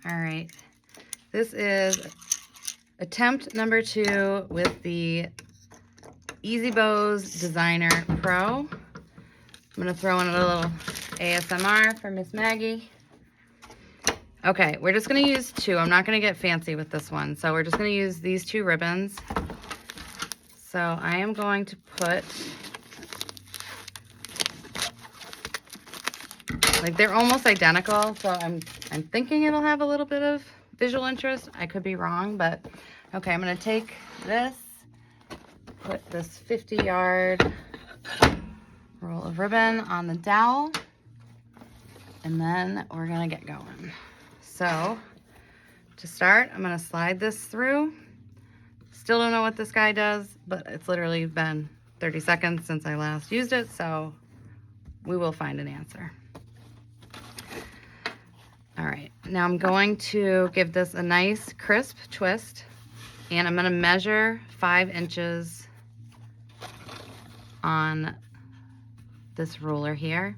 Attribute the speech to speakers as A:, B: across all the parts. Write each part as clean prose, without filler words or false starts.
A: All right, this is attempt number 2 with the EasyBows Designer Pro. I'm gonna throw in a little ASMR for Miss Maggie. Okay, we're just gonna use 2. I'm not gonna get fancy with this one. So we're just gonna use these 2 ribbons. So I am going to put, like, they're almost identical. So I'm thinking it'll have a little bit of visual interest. I could be wrong, but okay, I'm gonna take this, put this 50-yard roll of ribbon on the dowel, and then we're gonna get going. So to start, I'm gonna slide this through. Still don't know what this guy does, but it's literally been 30 seconds since I last used it, so we will find an answer. All right, now I'm going to give this a nice crisp twist, and I'm gonna measure 5 inches on this ruler here.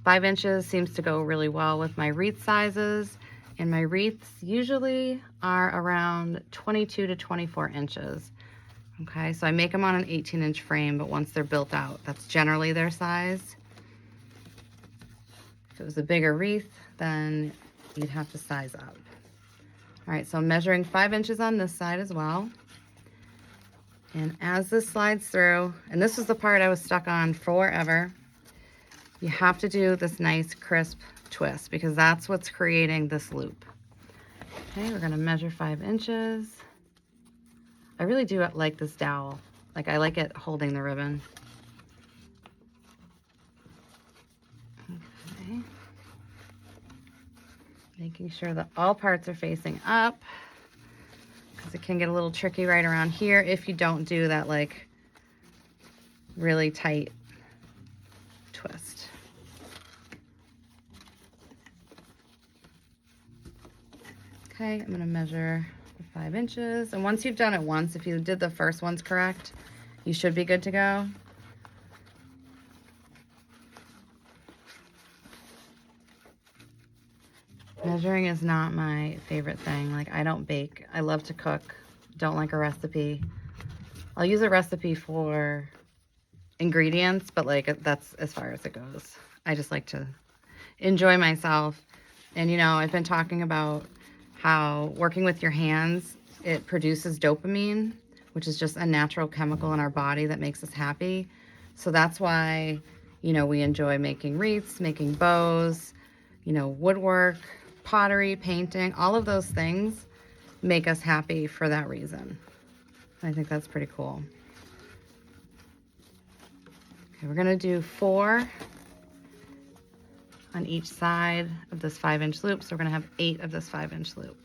A: 5 inches seems to go really well with my wreath sizes, and my wreaths usually are around 22 to 24 inches. Okay, so I make them on an 18-inch frame, but once they're built out, that's generally their size. If it was a bigger wreath, then you'd have to size up. All right, so I'm measuring 5 inches on this side as well. And as this slides through, and this was the part I was stuck on forever, you have to do this nice crisp twist because that's what's creating this loop. Okay, we're gonna measure 5 inches. I really do like this dowel. Like, I like it holding the ribbon. Okay. Making sure that all parts are facing up, because it can get a little tricky right around here if you don't do that, like, really tight twist. Okay, I'm gonna measure the 5 inches. And once you've done it once, if you did the first ones correct, you should be good to go. Measuring is not my favorite thing. Like, I don't bake. I love to cook. Don't like a recipe. I'll use a recipe for ingredients, but like, that's as far as it goes. I just like to enjoy myself. And you know, I've been talking about how working with your hands, it produces dopamine, which is just a natural chemical in our body that makes us happy. So that's why, you know, we enjoy making wreaths, making bows, you know, woodwork, pottery, painting, all of those things make us happy for that reason. I think that's pretty cool. Okay, we're gonna do 4 on each side of this 5-inch loop. So we're gonna have 8 of this 5-inch loop.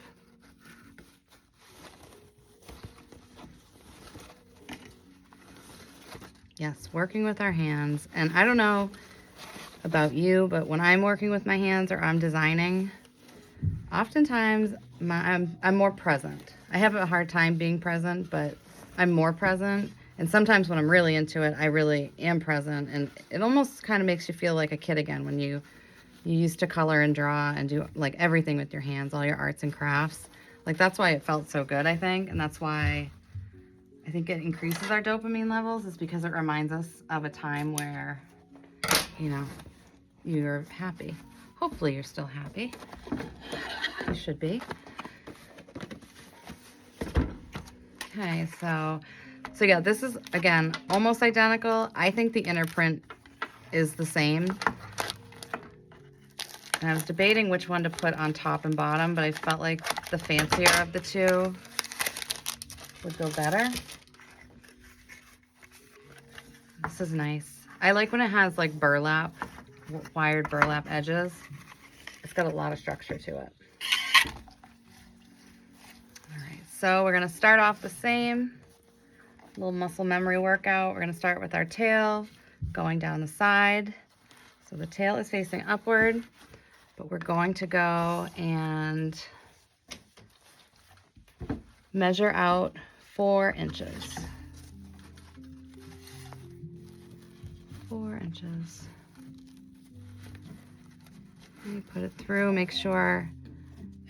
A: Yes, working with our hands. And I don't know about you, but when I'm working with my hands or I'm designing, oftentimes I'm more present. I have a hard time being present, but I'm more present. And sometimes when I'm really into it, I really am present. And it almost kind of makes you feel like a kid again when you used to color and draw and do like everything with your hands, all your arts and crafts. Like, that's why it felt so good, I think. And that's why I think it increases our dopamine levels, is because it reminds us of a time where, you know, you're happy. Hopefully you're still happy. You should be. Okay, so yeah, this is, again, almost identical. I think the inner print is the same. And I was debating which one to put on top and bottom, but I felt like the fancier of the two would go better. This is nice. I like when it has like burlap, wired burlap edges. It's got a lot of structure to it. All right, so we're gonna start off the same. Little muscle memory workout. We're gonna start with our tail going down the side. So the tail is facing upward, but we're going to go and measure out 4 inches. 4 inches. You put it through, make sure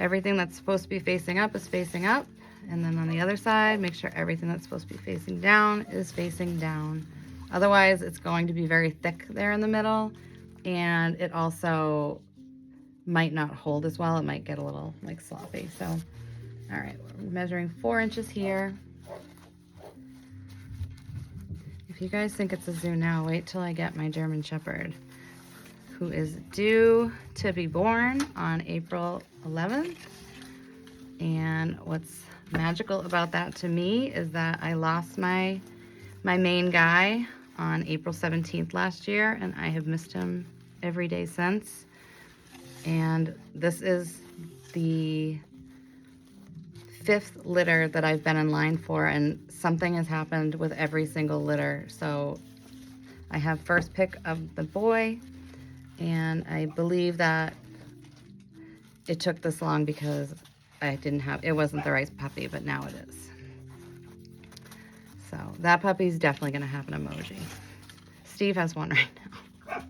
A: everything that's supposed to be facing up is facing up. And then on the other side, make sure everything that's supposed to be facing down is facing down. Otherwise, it's going to be very thick there in the middle, and it also might not hold as well. It might get a little like sloppy. So, all right, we're measuring 4 inches here. If you guys think it's a zoo now, wait till I get my German Shepherd, who is due to be born on April 11th. And what's magical about that to me is that I lost my main guy on April 17th last year, and I have missed him every day since. And this is the 5th litter that I've been in line for, and something has happened with every single litter. So I have first pick of the boy, and I believe that it took this long because it wasn't the right puppy, but now it is. So that puppy's definitely gonna have an emoji. Steve has one right now.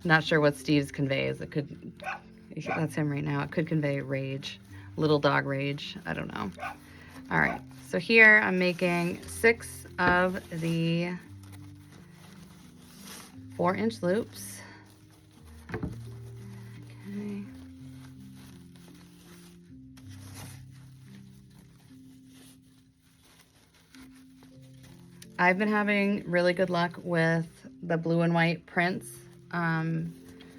A: Not sure what Steve's conveys. That's him right now. It could convey rage, little dog rage. I don't know. All right, so here I'm making 6 of the 4-inch loops. Okay. I've been having really good luck with the blue and white prints,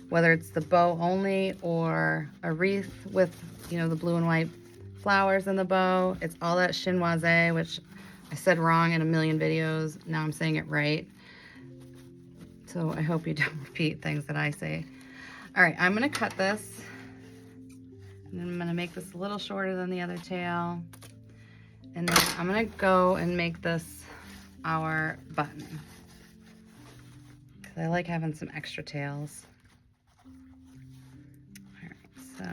A: whether it's the bow only or a wreath with, the blue and white flowers in the bow. It's all that chinoise, which I said wrong in a million videos. Now I'm saying it right. So I hope you don't repeat things that I say. All right, I'm gonna cut this. And then I'm gonna make this a little shorter than the other tail. And then I'm gonna go and make this our button, because I like having some extra tails. All right, so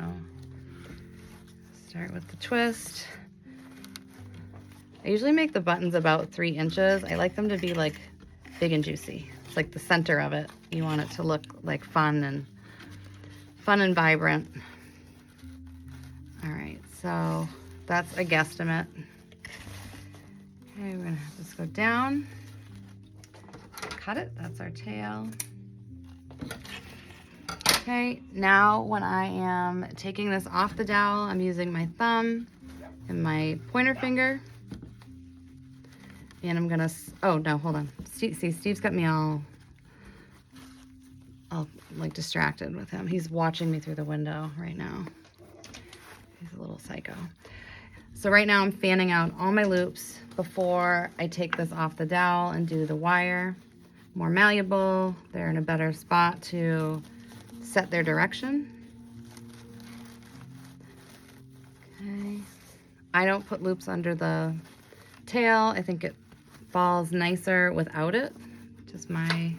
A: start with the twist. I usually make the buttons about 3 inches. I like them to be like big and juicy. It's like the center of it. You want it to look like fun and vibrant. All right, so that's a guesstimate. Okay, we're gonna have this go down, cut it, that's our tail. Okay, now when I am taking this off the dowel, I'm using my thumb and my pointer finger. And I'm gonna, oh no, hold on. See, Steve's got me all like distracted with him. He's watching me through the window right now. He's a little psycho. So right now I'm fanning out all my loops before I take this off the dowel and do the wire. More malleable, they're in a better spot to set their direction. Okay, I don't put loops under the tail. I think it falls nicer without it, just my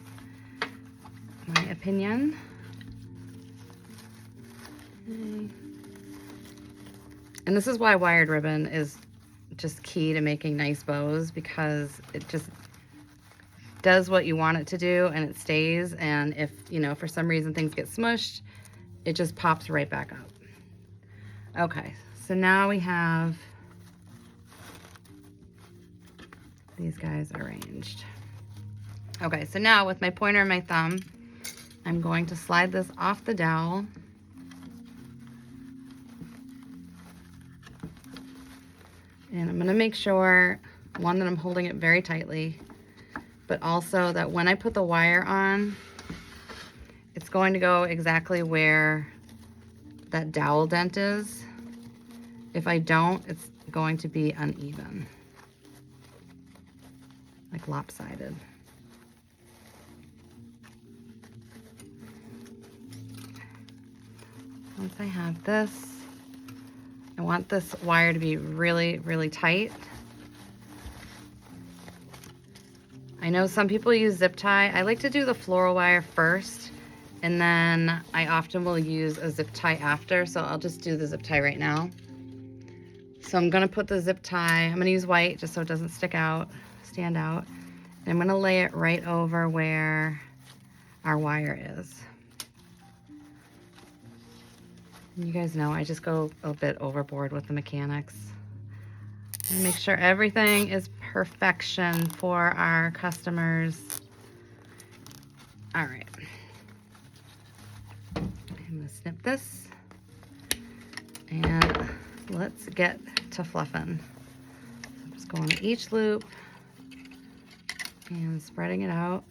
A: opinion. Okay. And this is why wired ribbon is just key to making nice bows, because it just does what you want it to do and it stays. And if, for some reason things get smushed, it just pops right back up. Okay, so now we have these guys arranged. Okay, so now with my pointer and my thumb, I'm going to slide this off the dowel. And I'm gonna make sure, one, that I'm holding it very tightly, but also that when I put the wire on, it's going to go exactly where that dowel dent is. If I don't, it's going to be uneven, like lopsided. Once I have this, I want this wire to be really, really tight. I know some people use zip tie. I like to do the floral wire first, and then I often will use a zip tie after, so I'll just do the zip tie right now. So I'm gonna put the zip tie, I'm gonna use white just so it doesn't stand out. And I'm gonna lay it right over where our wire is. And you guys know I just go a bit overboard with the mechanics. And make sure everything is perfection for our customers. All right. I'm gonna snip this and let's get to fluffing. I'm just going to each loop and spreading it out.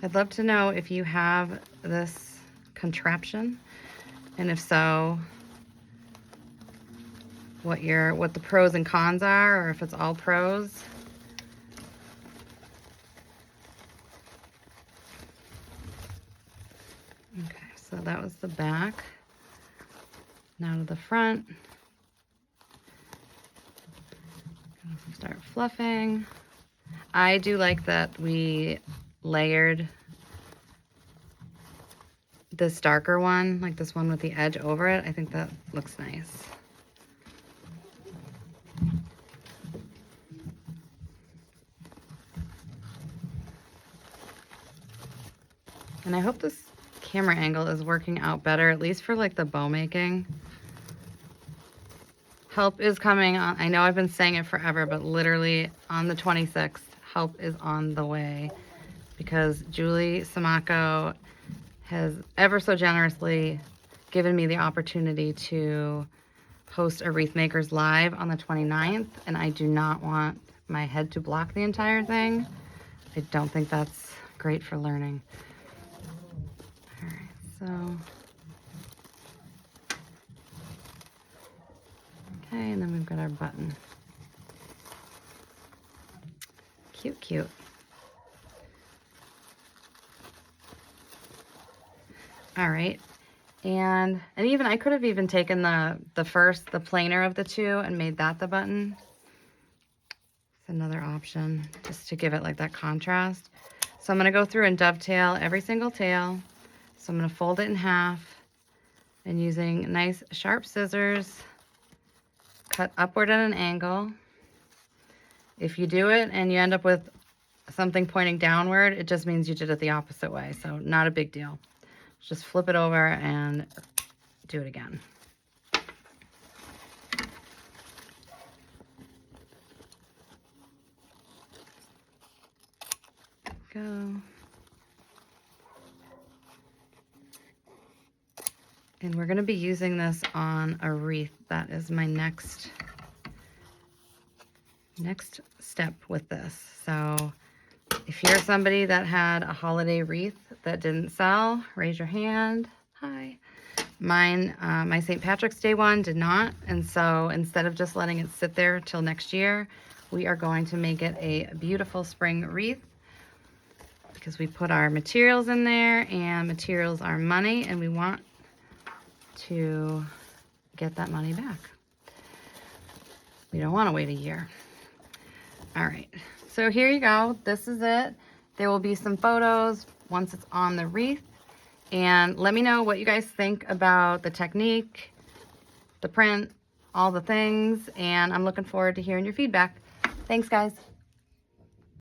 A: I'd love to know if you have this contraption, and if so, what the pros and cons are, or if it's all pros. Okay, so that was the back. Now to the front. Start fluffing. I do like that we layered this darker one, like this one with the edge over it. I think that looks nice. And I hope this camera angle is working out better, at least for like the bow making. Help is coming on. I know I've been saying it forever, but literally on the 26th, help is on the way, because Julie Samako has ever so generously given me the opportunity to host a Wreath Makers Live on the 29th, and I do not want my head to block the entire thing. I don't think that's great for learning. All right, so... Okay, and then we've got our button. Cute, cute. All right, and even I could have even taken the plainer of the two and made that the button. It's another option, just to give it like that contrast. So I'm gonna go through and dovetail every single tail. So I'm gonna fold it in half, and using nice sharp scissors, cut upward at an angle. If you do it and you end up with something pointing downward, it just means you did it the opposite way, so not a big deal. Just flip it over and do it again. Go. And we're going to be using this on a wreath. That is my next step with this. So if you're somebody that had a holiday wreath that didn't sell, raise your hand. Hi. Mine, my St. Patrick's Day one did not. And so instead of just letting it sit there till next year, we are going to make it a beautiful spring wreath, because we put our materials in there, and materials are money, and we want to get that money back. We don't want to wait a year. All right, so here you go. This is it. There will be some photos once it's on the wreath, and let me know what you guys think about the technique, the print, all the things, and I'm looking forward to hearing your feedback. Thanks, guys.